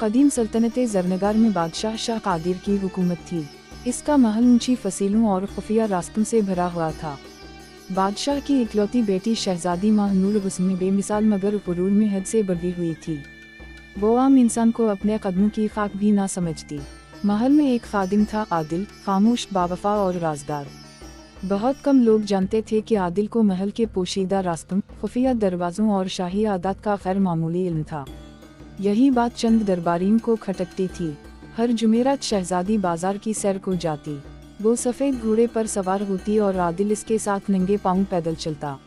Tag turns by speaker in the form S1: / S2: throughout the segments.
S1: कदीम सल्तनत ज़रनगार में बादशाह शाह कादिर की हुकूमत थी। इसका महल ऊंची फसीलों और खुफिया रास्तों से भरा हुआ था। बादशाह की इकलौती बेटी शहजादी माहनूर हुस्न बेमिसाल मगर गुरूर में हद से बढ़ी हुई थी। वो आम इंसान को अपने कदमों की खाक भी ना समझती। महल में एक खादिम था, आदिल, खामोश, बावफा और राजदार। बहुत कम लोग जानते थे कि आदिल को महल के पोशीदा रास्तों, खुफिया दरवाज़ों और शाही आदत का गैर मामूली इल्म था। यही बात चंद दरबारियों को खटकती थी। हर जुमेरात शहजादी बाजार की सैर को जाती। वो सफ़ेद घोड़े पर सवार होती और आदिल इसके साथ नंगे पांव पैदल चलता।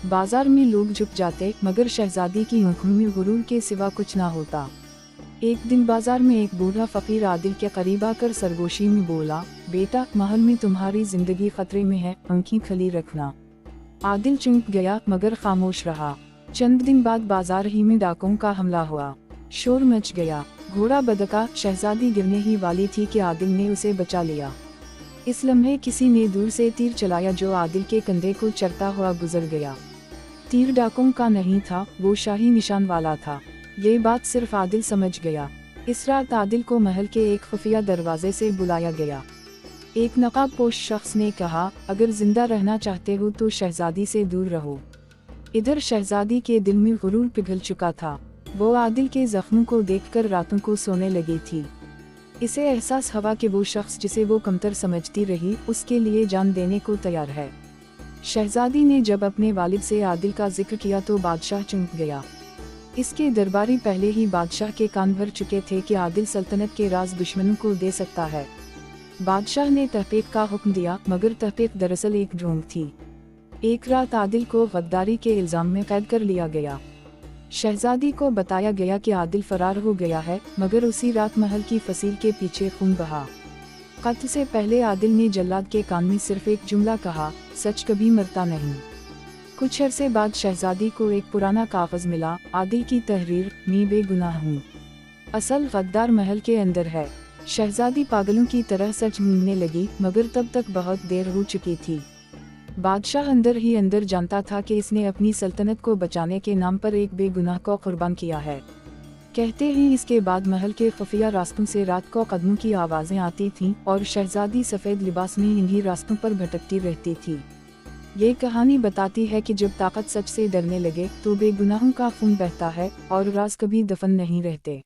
S1: बाजार में लोग झुक जाते, मगर शहजादी की आंखों में गुरूर के सिवा कुछ ना होता। एक दिन बाजार में एक बूढ़ा फकीर आदिल के करीब आकर सरगोशी में बोला, बेटा, महल में तुम्हारी जिंदगी खतरे में है, आंखें खुली रखना। आदिल चौंक गया मगर खामोश रहा। चंद दिन बाद बाजार ही में डाकुओं का हमला हुआ। शोर मच गया, घोड़ा बदका, शहजादी गिरने ही वाली थी कि आदिल ने उसे बचा लिया। इस लम्हे किसी ने दूर से तीर चलाया जो आदिल के कंधे को चरता हुआ गुजर गया। तीर डाकुओं का नहीं था, वो शाही निशान वाला था। ये बात सिर्फ आदिल समझ गया। इस रात आदिल को महल के एक खुफिया दरवाजे से बुलाया गया। एक नकाबपोश शख्स ने कहा, अगर जिंदा रहना चाहते हो तो शहजादी से दूर रहो। इधर शहजादी के दिल में गुरूर पिघल चुका था। वो आदिल के जख्मों को देखकर रातों को सोने लगी थी। इसे एहसास हुआ कि वो शख्स जिसे वो कमतर समझती रही, उसके लिए जान देने को तैयार है। शहजादी ने जब अपने वालिद से आदिल का जिक्र किया तो बादशाह चौंक गया। इसके दरबारी पहले ही बादशाह के कान भर चुके थे कि आदिल सल्तनत के राज दुश्मनों को दे सकता है। बादशाह ने तहकीक का हुक्म दिया, मगर तहकीक दरअसल एक ढोंग थी। एक रात आदिल को गद्दारी के इल्जाम में कैद कर लिया गया। शहजादी को बताया गया कि आदिल फरार हो गया है, मगर उसी रात महल की फसील के पीछे खून बहा। कत्ल से पहले आदिल ने जल्लाद के कान में सिर्फ एक जुमला कहा, सच कभी मरता नहीं। कुछ अरसे बाद शहजादी को एक पुराना कागज मिला, आदिल की तहरीर, मैं बेगुनाह हूँ। असल गद्दार महल के अंदर है। शहजादी पागलों की तरह सच ढूंढने लगी, मगर तब तक बहुत देर हो चुकी थी। बादशाह अंदर ही अंदर जानता था कि इसने अपनी सल्तनत को बचाने के नाम पर एक बेगुनाह को कुर्बान किया है। कहते ही इसके बाद महल के खुफिया रास्तों से रात को कदमों की आवाज़ें आती थीं और शहजादी सफ़ेद लिबास में इन्हीं रास्तों पर भटकती रहती थी। ये कहानी बताती है कि जब ताकत सच से डरने लगे तो बेगुनाहों का खून बहता है और राज कभी दफन नहीं रहते।